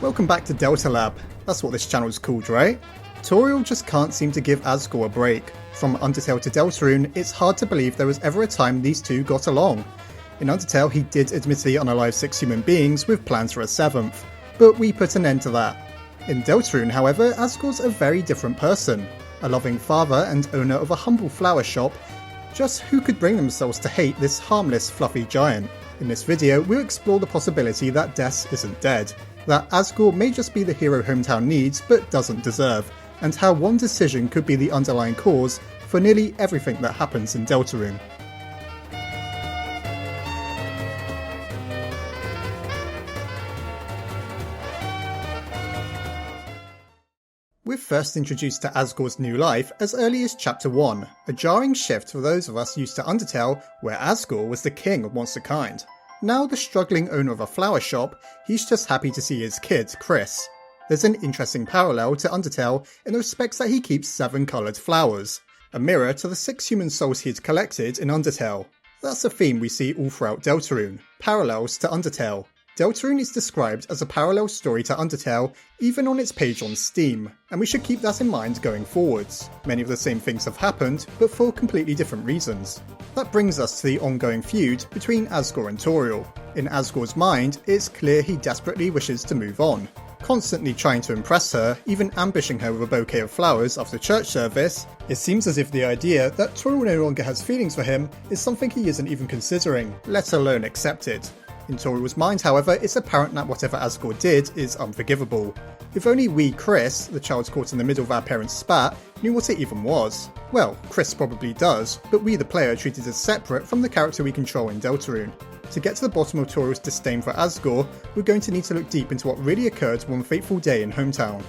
Welcome back to Deltarune. That's what this channel is called, right? Toriel just can't seem to give Asgore a break. From Undertale to Deltarune, it's hard to believe there was ever a time these two got along. In Undertale, he did admittedly unalive 6 human beings with plans for a 7th, but we put an end to that. In Deltarune, however, Asgore's a very different person. A loving father and owner of a humble flower shop, just who could bring themselves to hate this harmless, fluffy giant? In this video, we'll explore the possibility that Des isn't dead, that Asgore may just be the hero hometown needs but doesn't deserve, and how one decision could be the underlying cause for nearly everything that happens in Deltarune. We're first introduced to Asgore's new life as early as Chapter 1, a jarring shift for those of us used to Undertale where Asgore was the king of monster kind. Now the struggling owner of a flower shop, he's just happy to see his kid, Chris. There's an interesting parallel to Undertale in the respects that he keeps 7 coloured flowers, a mirror to the 6 human souls he'd collected in Undertale. That's a theme we see all throughout Deltarune, parallels to Undertale. Deltarune is described as a parallel story to Undertale even on its page on Steam, and we should keep that in mind going forwards. Many of the same things have happened, but for completely different reasons. That brings us to the ongoing feud between Asgore and Toriel. In Asgore's mind, it's clear he desperately wishes to move on. Constantly trying to impress her, even ambushing her with a bouquet of flowers after church service, it seems as if the idea that Toriel no longer has feelings for him is something he isn't even considering, let alone accepted. In Toriel's mind, however, it's apparent that whatever Asgore did is unforgivable. If only we, Chris, the child caught in the middle of our parents' spat, knew what it even was. Well, Chris probably does, but we the player are treated as separate from the character we control in Deltarune. To get to the bottom of Toriel's disdain for Asgore, we're going to need to look deep into what really occurred one fateful day in Hometown.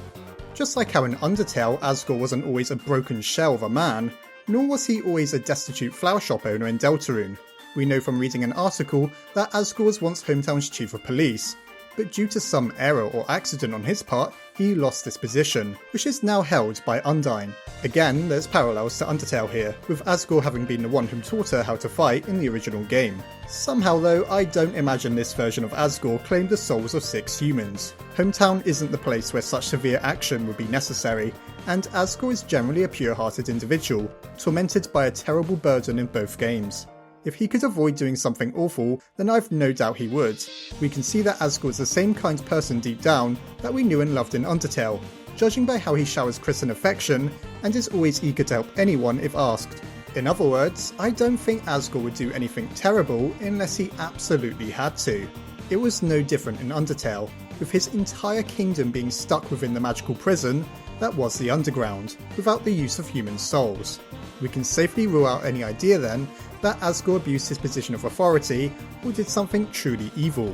Just like how in Undertale Asgore wasn't always a broken shell of a man, nor was he always a destitute flower shop owner in Deltarune. We know from reading an article that Asgore was once Hometown's chief of police, but due to some error or accident on his part, he lost this position, which is now held by Undyne. Again, there's parallels to Undertale here, with Asgore having been the one who taught her how to fight in the original game. Somehow though, I don't imagine this version of Asgore claimed the souls of 6 humans. Hometown isn't the place where such severe action would be necessary, and Asgore is generally a pure-hearted individual, tormented by a terrible burden in both games. If he could avoid doing something awful, then I've no doubt he would. We can see that Asgore is the same kind of person deep down that we knew and loved in Undertale, judging by how he showers Chris in affection and is always eager to help anyone if asked. In other words, I don't think Asgore would do anything terrible unless he absolutely had to. It was no different in Undertale, with his entire kingdom being stuck within the magical prison that was the Underground, without the use of human souls. We can safely rule out any idea then that Asgore abused his position of authority or did something truly evil.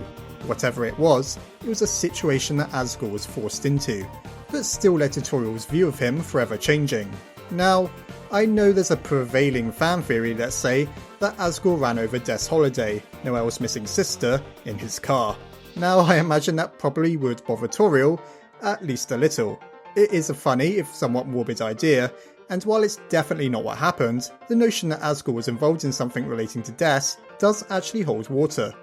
Whatever it was a situation that Asgore was forced into, but still led to Toriel's view of him forever changing. Now, I know there's a prevailing fan theory, let's say, that Asgore ran over Des Holiday, Noelle's missing sister, in his car. Now I imagine that probably would bother Toriel, at least a little. It is a funny, if somewhat morbid idea, and while it's definitely not what happened, the notion that Asgore was involved in something relating to Des does actually hold water.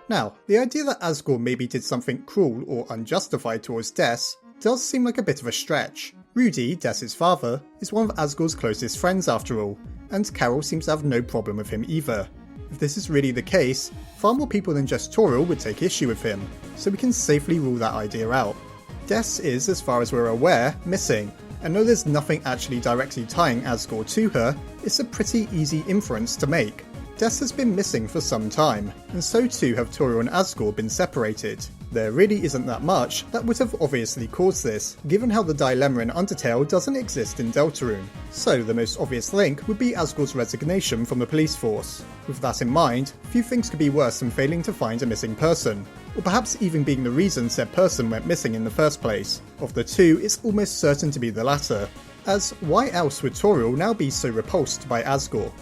Now, the idea that Asgore maybe did something cruel or unjustified towards Des does seem like a bit of a stretch. Rudy, Des's father, is one of Asgore's closest friends after all, and Carol seems to have no problem with him either. If this is really the case, far more people than just Toriel would take issue with him, so we can safely rule that idea out. Des is, as far as we're aware, missing, and though there's nothing actually directly tying Asgore to her, it's a pretty easy inference to make. Des has been missing for some time, and so too have Toriel and Asgore been separated. There really isn't that much that would have obviously caused this, given how the dilemma in Undertale doesn't exist in Deltarune. So the most obvious link would be Asgore's resignation from the police force. With that in mind, few things could be worse than failing to find a missing person, or perhaps even being the reason said person went missing in the first place. Of the two, it's almost certain to be the latter, as why else would Toriel now be so repulsed by Asgore?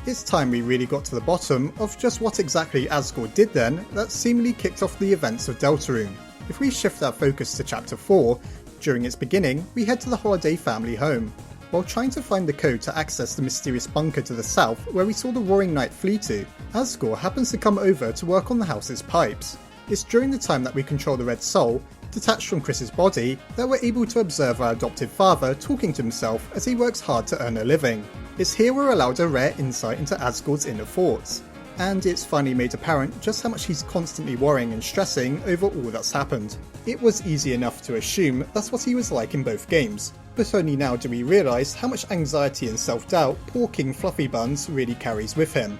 It's time we really got to the bottom of just what exactly Asgore did then that seemingly kicked off the events of Deltarune. If we shift our focus to Chapter 4, during its beginning we head to the Holiday family home. While trying to find the code to access the mysterious bunker to the south where we saw the Roaring Knight flee to, Asgore happens to come over to work on the house's pipes. It's during the time that we control the Red Soul, detached from Chris's body, that we're able to observe our adoptive father talking to himself as he works hard to earn a living. It's here we're allowed a rare insight into Asgore's inner thoughts, and it's finally made apparent just how much he's constantly worrying and stressing over all that's happened. It was easy enough to assume that's what he was like in both games, but only now do we realise how much anxiety and self-doubt poor King Fluffy Buns really carries with him.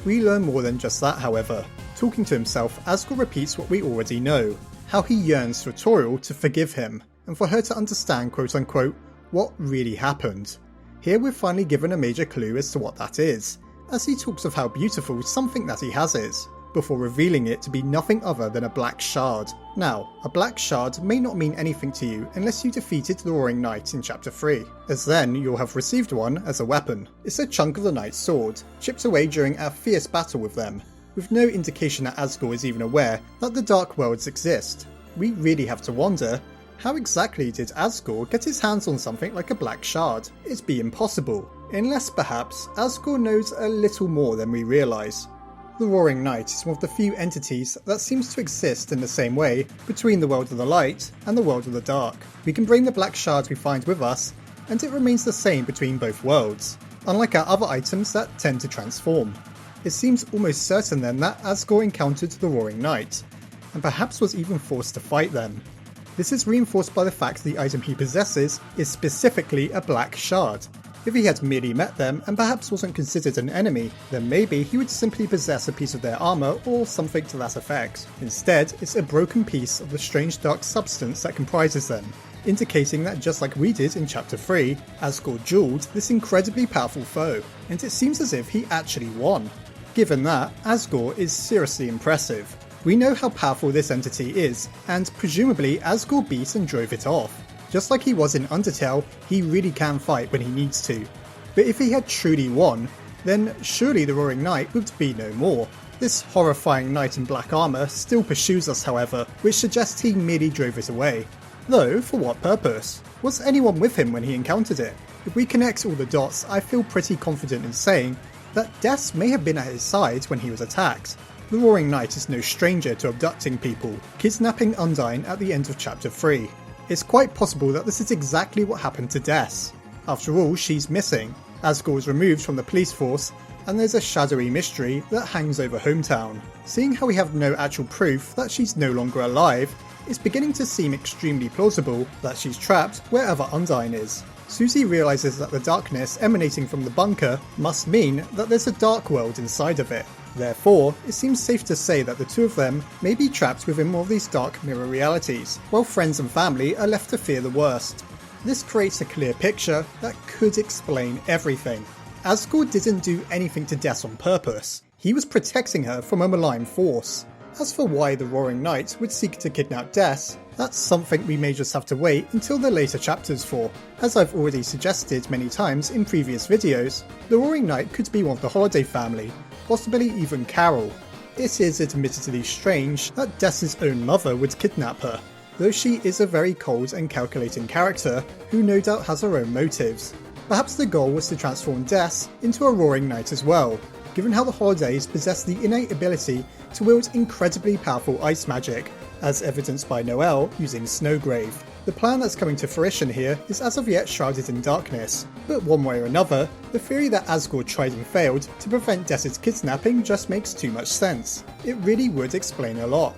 We learn more than just that, however. Talking to himself, Asgore repeats what we already know, how he yearns for Toriel to forgive him, and for her to understand quote-unquote what really happened. Here we're finally given a major clue as to what that is, as he talks of how beautiful something that he has is, before revealing it to be nothing other than a black shard. Now, a black shard may not mean anything to you unless you defeated the Roaring Knight in Chapter 3, as then you'll have received one as a weapon. It's a chunk of the Knight's sword, chipped away during our fierce battle with them, with no indication that Asgore is even aware that the Dark Worlds exist. We really have to wonder, how exactly did Asgore get his hands on something like a black shard? It'd be impossible, unless perhaps Asgore knows a little more than we realise. The Roaring Knight is one of the few entities that seems to exist in the same way between the world of the light and the world of the dark. We can bring the black shards we find with us, and it remains the same between both worlds, unlike our other items that tend to transform. It seems almost certain then that Asgore encountered the Roaring Knight, and perhaps was even forced to fight them. This is reinforced by the fact the item he possesses is specifically a black shard. If he had merely met them and perhaps wasn't considered an enemy, then maybe he would simply possess a piece of their armour or something to that effect. Instead, it's a broken piece of the strange dark substance that comprises them, indicating that just like we did in Chapter 3, Asgore duelled this incredibly powerful foe, and it seems as if he actually won. Given that, Asgore is seriously impressive. We know how powerful this entity is, and presumably Asgore beat and drove it off. Just like he was in Undertale, he really can fight when he needs to. But if he had truly won, then surely the Roaring Knight would be no more. This horrifying knight in black armour still pursues us, however, which suggests he merely drove it away. Though, for what purpose? Was anyone with him when he encountered it? If we connect all the dots, I feel pretty confident in saying that Death may have been at his side when he was attacked. The Roaring Knight is no stranger to abducting people, kidnapping Undyne at the end of Chapter 3. It's quite possible that this is exactly what happened to Des. After all, she's missing. Asgore is removed from the police force, and there's a shadowy mystery that hangs over Hometown. Seeing how we have no actual proof that she's no longer alive, it's beginning to seem extremely plausible that she's trapped wherever Undyne is. Susie realises that the darkness emanating from the bunker must mean that there's a dark world inside of it. Therefore, it seems safe to say that the two of them may be trapped within one of these dark mirror realities, while friends and family are left to fear the worst. This creates a clear picture that could explain everything. Asgore didn't do anything to Des on purpose. He was protecting her from a malign force. As for why the Roaring Knight would seek to kidnap Des, that's something we may just have to wait until the later chapters for. As I've already suggested many times in previous videos, the Roaring Knight could be one of the Holiday family, possibly even Carol. It is admittedly strange that Des's own mother would kidnap her, though she is a very cold and calculating character who no doubt has her own motives. Perhaps the goal was to transform Des into a Roaring Knight as well, given how the Holidays possess the innate ability to wield incredibly powerful ice magic, as evidenced by Noelle using Snowgrave. The plan that's coming to fruition here is as of yet shrouded in darkness, but one way or another, the theory that Asgore tried and failed to prevent Des's kidnapping just makes too much sense. It really would explain a lot.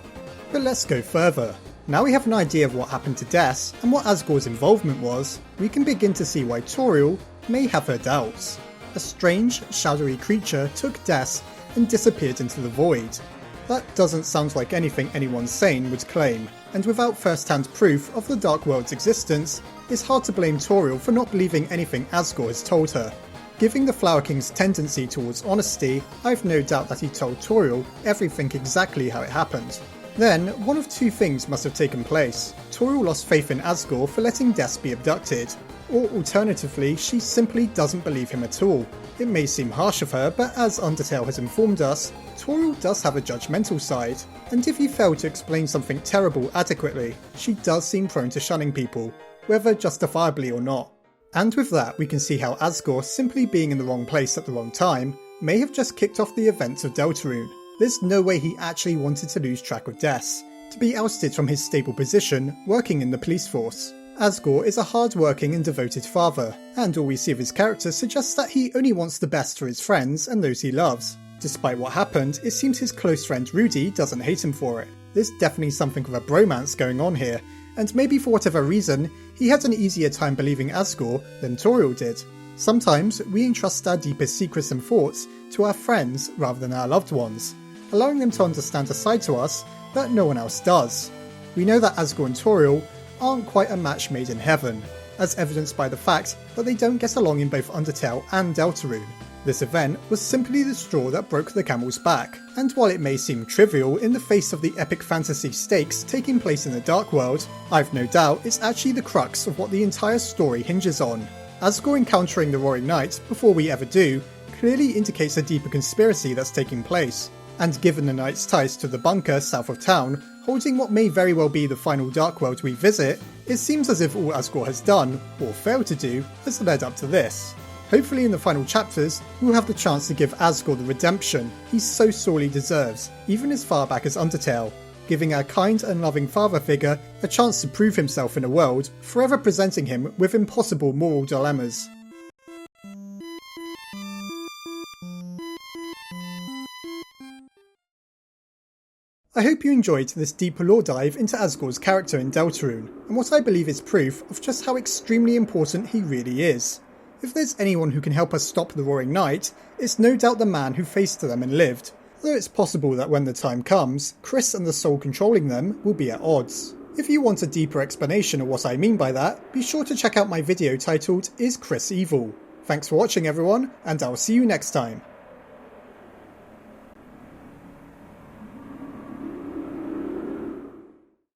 But let's go further. Now we have an idea of what happened to Des and what Asgore's involvement was, we can begin to see why Toriel may have her doubts. A strange, shadowy creature took Des and disappeared into the void. That doesn't sound like anything anyone sane would claim, and without first-hand proof of the Dark World's existence, it's hard to blame Toriel for not believing anything Asgore has told her. Given the Flower King's tendency towards honesty, I've no doubt that he told Toriel everything exactly how it happened. Then, one of two things must have taken place. Toriel lost faith in Asgore for letting Des be abducted, or alternatively, she simply doesn't believe him at all. It may seem harsh of her, but as Undertale has informed us, Toriel does have a judgmental side, and if you fail to explain something terrible adequately, she does seem prone to shunning people, whether justifiably or not. And with that, we can see how Asgore simply being in the wrong place at the wrong time may have just kicked off the events of Deltarune. There's no way he actually wanted to lose track of Des, to be ousted from his stable position working in the police force. Asgore is a hard-working and devoted father, and all we see of his character suggests that he only wants the best for his friends and those he loves. Despite what happened, it seems his close friend Rudy doesn't hate him for it. There's definitely something of a bromance going on here, and maybe for whatever reason, he had an easier time believing Asgore than Toriel did. Sometimes we entrust our deepest secrets and thoughts to our friends rather than our loved ones, allowing them to understand a side to us that no one else does. We know that Asgore and Toriel aren't quite a match made in heaven, as evidenced by the fact that they don't get along in both Undertale and Deltarune. This event was simply the straw that broke the camel's back, and while it may seem trivial in the face of the epic fantasy stakes taking place in the Dark World, I've no doubt it's actually the crux of what the entire story hinges on. Asgore encountering the Roaring Knight before we ever do clearly indicates a deeper conspiracy that's taking place, and given the Knight's ties to the bunker south of town, holding what may very well be the final Dark World we visit, it seems as if all Asgore has done, or failed to do, has led up to this. Hopefully in the final chapters, we'll have the chance to give Asgore the redemption he so sorely deserves, even as far back as Undertale, giving our kind and loving father figure a chance to prove himself in a world forever presenting him with impossible moral dilemmas. I hope you enjoyed this deeper lore dive into Asgore's character in Deltarune, and what I believe is proof of just how extremely important he really is. If there's anyone who can help us stop the Roaring Knight, it's no doubt the man who faced them and lived, though it's possible that when the time comes, Chris and the soul controlling them will be at odds. If you want a deeper explanation of what I mean by that, be sure to check out my video titled Is Chris Evil? Thanks for watching everyone, and I'll see you next time.